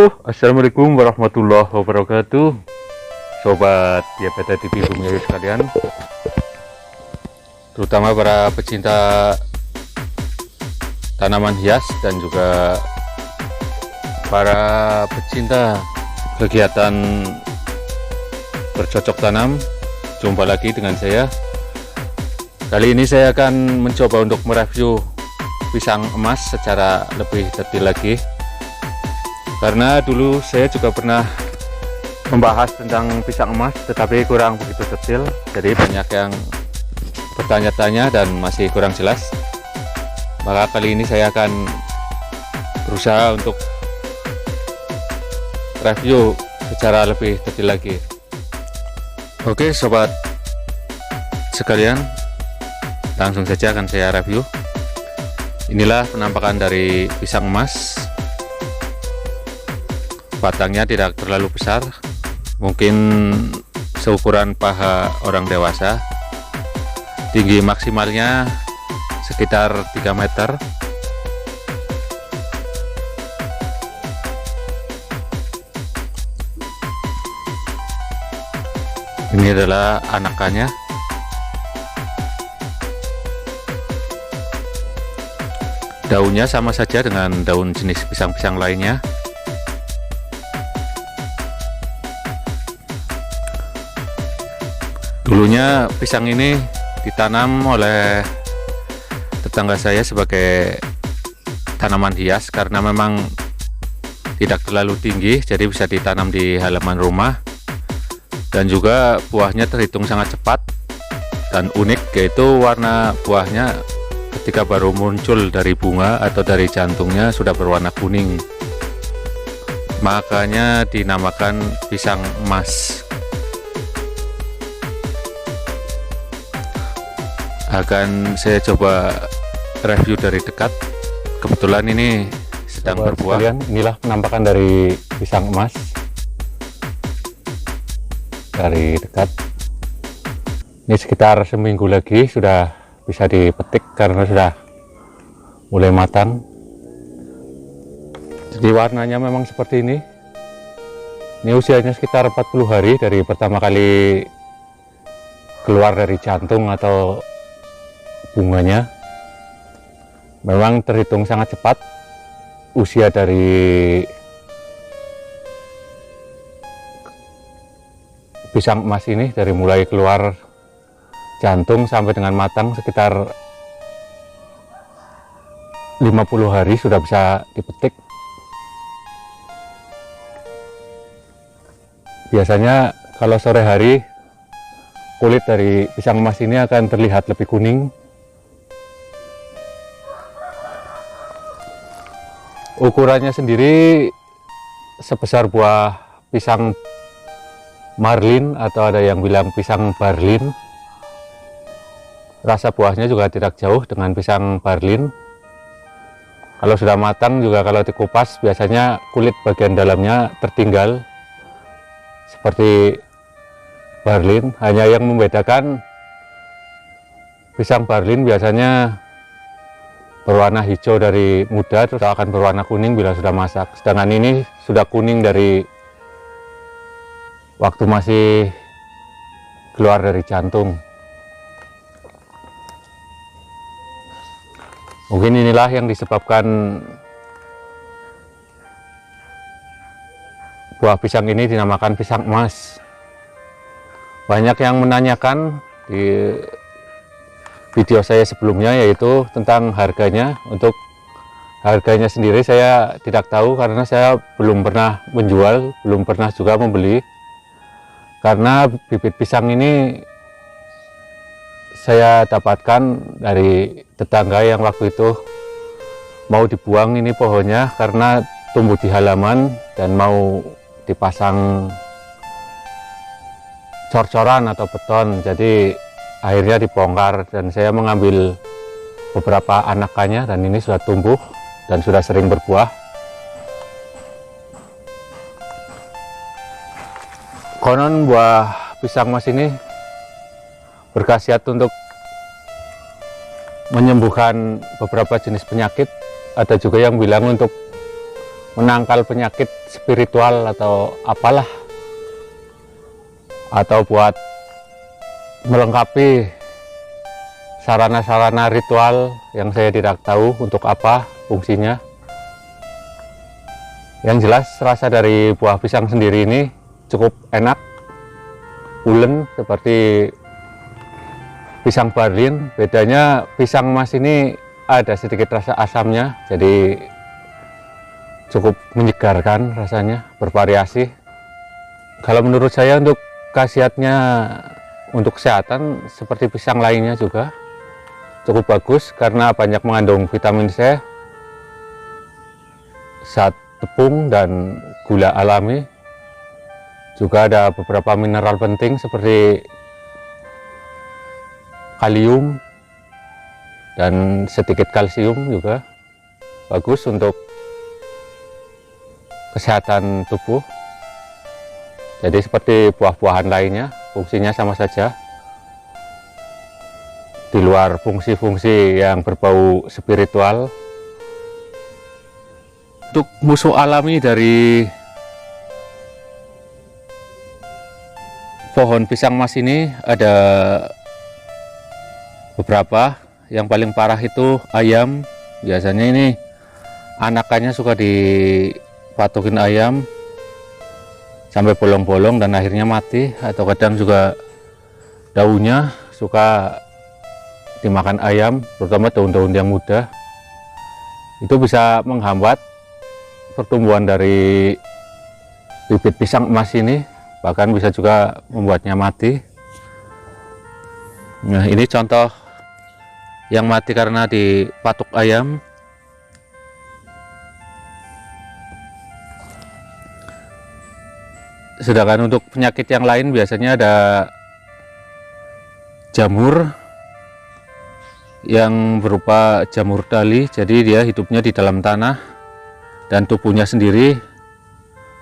Halo, assalamualaikum warahmatullahi wabarakatuh. Sobat YPT TV Bumi Ayu sekalian, terutama para pecinta tanaman hias dan juga para pecinta kegiatan bercocok tanam. Jumpa lagi dengan saya. Kali ini saya akan mencoba untuk mereview pisang emas secara lebih detail lagi, karena dulu saya juga pernah membahas tentang pisang emas tetapi kurang begitu detail, jadi banyak yang bertanya-tanya dan masih kurang jelas. Maka kali ini saya akan berusaha untuk review secara lebih detail lagi. Oke sobat sekalian, langsung saja akan saya review. Inilah penampakan dari pisang emas. Batangnya tidak terlalu besar, mungkin seukuran paha orang dewasa. Tinggi maksimalnya sekitar 3 meter. Ini adalah anakannya. Daunnya sama saja dengan daun jenis pisang-pisang lainnya. Dulunya pisang ini ditanam oleh tetangga saya sebagai tanaman hias karena memang tidak terlalu tinggi, jadi bisa ditanam di halaman rumah, dan juga buahnya terhitung sangat cepat dan unik, yaitu warna buahnya ketika baru muncul dari bunga atau dari jantungnya sudah berwarna kuning, makanya dinamakan pisang emas. Akan saya coba review dari dekat, kebetulan ini sedang berbuah. Inilah penampakan dari pisang emas dari dekat. Ini sekitar seminggu lagi sudah bisa dipetik karena sudah mulai matang. Jadi warnanya memang seperti ini. Ini usianya sekitar 40 hari dari pertama kali keluar dari jantung atau bunganya. Memang terhitung sangat cepat usia dari pisang emas ini, dari mulai keluar jantung sampai dengan matang sekitar 50 hari sudah bisa dipetik. Biasanya kalau sore hari kulit dari pisang emas ini akan terlihat lebih kuning. Ukurannya sendiri sebesar buah pisang marlin atau ada yang bilang pisang barlin. Rasa buahnya juga tidak jauh dengan pisang barlin. Kalau sudah matang juga kalau dikupas biasanya kulit bagian dalamnya tertinggal seperti barlin. Hanya yang membedakan pisang barlin biasanya berwarna hijau dari muda, terus akan berwarna kuning bila sudah masak. Sedangkan ini sudah kuning dari waktu masih keluar dari jantung. Mungkin inilah yang disebabkan buah pisang ini dinamakan pisang emas. Banyak yang menanyakan di video saya sebelumnya, yaitu tentang harganya. Untuk harganya sendiri saya tidak tahu karena saya belum pernah menjual, belum pernah juga membeli. Karena bibit pisang ini saya dapatkan dari tetangga yang waktu itu mau dibuang ini pohonnya karena tumbuh di halaman dan mau dipasang cor-coran atau beton, jadi akhirnya dibongkar dan saya mengambil beberapa anakannya dan ini sudah tumbuh dan sudah sering berbuah. Konon buah pisang emas ini berkhasiat untuk menyembuhkan beberapa jenis penyakit. Ada juga yang bilang untuk menangkal penyakit spiritual atau apalah, atau buat melengkapi sarana-sarana ritual yang saya tidak tahu untuk apa fungsinya. Yang jelas rasa dari buah pisang sendiri ini cukup enak, pulen seperti pisang Berlin. Bedanya pisang emas ini ada sedikit rasa asamnya, jadi cukup menyegarkan rasanya, bervariasi. Kalau menurut saya untuk khasiatnya untuk kesehatan seperti pisang lainnya juga cukup bagus karena banyak mengandung vitamin C, zat tepung dan gula alami. Juga ada beberapa mineral penting seperti kalium dan sedikit kalsium, juga bagus untuk kesehatan tubuh. Jadi seperti buah-buahan lainnya, fungsinya sama saja. Di luar fungsi-fungsi yang berbau spiritual. Untuk musuh alami dari pohon pisang emas ini ada beberapa. Yang paling parah itu ayam. Biasanya ini anakannya suka dipatokin ayam sampai bolong-bolong dan akhirnya mati, atau kadang juga daunnya suka dimakan ayam, terutama daun-daun yang muda. Itu bisa menghambat pertumbuhan dari bibit pisang emas ini, bahkan bisa juga membuatnya mati. Nah, ini contoh yang mati karena dipatuk ayam. Sedangkan untuk penyakit yang lain biasanya ada jamur yang berupa jamur dali. Jadi dia hidupnya di dalam tanah dan tubuhnya sendiri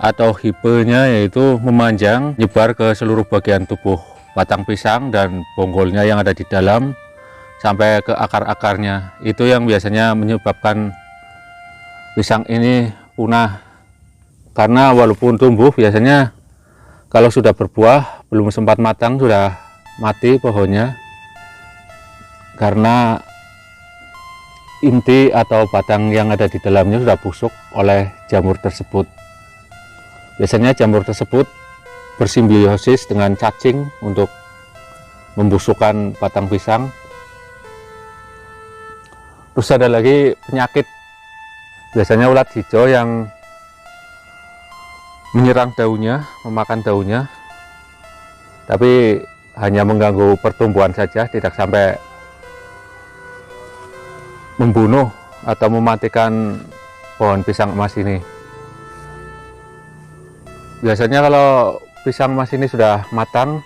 atau hibanya yaitu memanjang nyebar ke seluruh bagian tubuh batang pisang dan bonggolnya yang ada di dalam sampai ke akar-akarnya. Itu yang biasanya menyebabkan pisang ini punah, karena walaupun tumbuh biasanya kalau sudah berbuah belum sempat matang sudah mati pohonnya, karena inti atau batang yang ada di dalamnya sudah busuk oleh jamur tersebut. Biasanya jamur tersebut bersimbiosis dengan cacing untuk membusukkan batang pisang. Terus ada lagi penyakit, biasanya ulat hijau yang menyerang daunnya, memakan daunnya, tapi hanya mengganggu pertumbuhan saja, tidak sampai membunuh atau mematikan pohon pisang emas ini. Biasanya kalau pisang emas ini sudah matang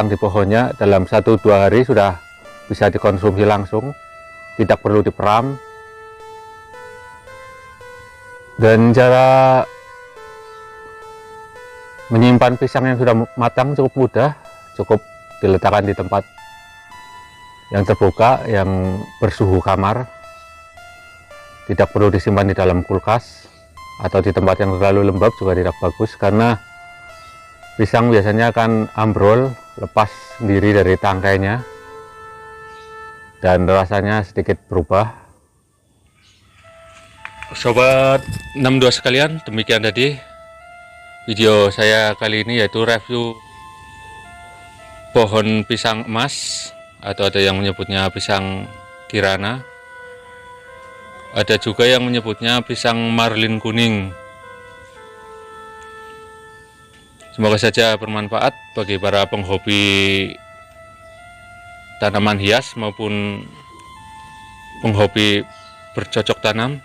di pohonnya, dalam 1-2 hari sudah bisa dikonsumsi langsung, tidak perlu diperam. Dan cara menyimpan pisang yang sudah matang cukup mudah, cukup diletakkan di tempat yang terbuka, yang bersuhu kamar. Tidak perlu disimpan di dalam kulkas atau di tempat yang terlalu lembab, juga tidak bagus, karena pisang biasanya akan ambrol, lepas sendiri dari tangkainya dan rasanya sedikit berubah. Sobat 62 sekalian, demikian tadi video saya kali ini, yaitu review pohon pisang emas, atau ada yang menyebutnya pisang Kirana, ada juga yang menyebutnya pisang marlin kuning. Semoga saja bermanfaat bagi para penghobi tanaman hias maupun penghobi bercocok tanam.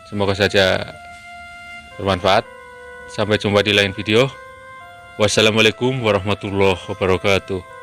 Semoga saja bermanfaat. Sampai jumpa di lain video. Wassalamualaikum warahmatullahi wabarakatuh.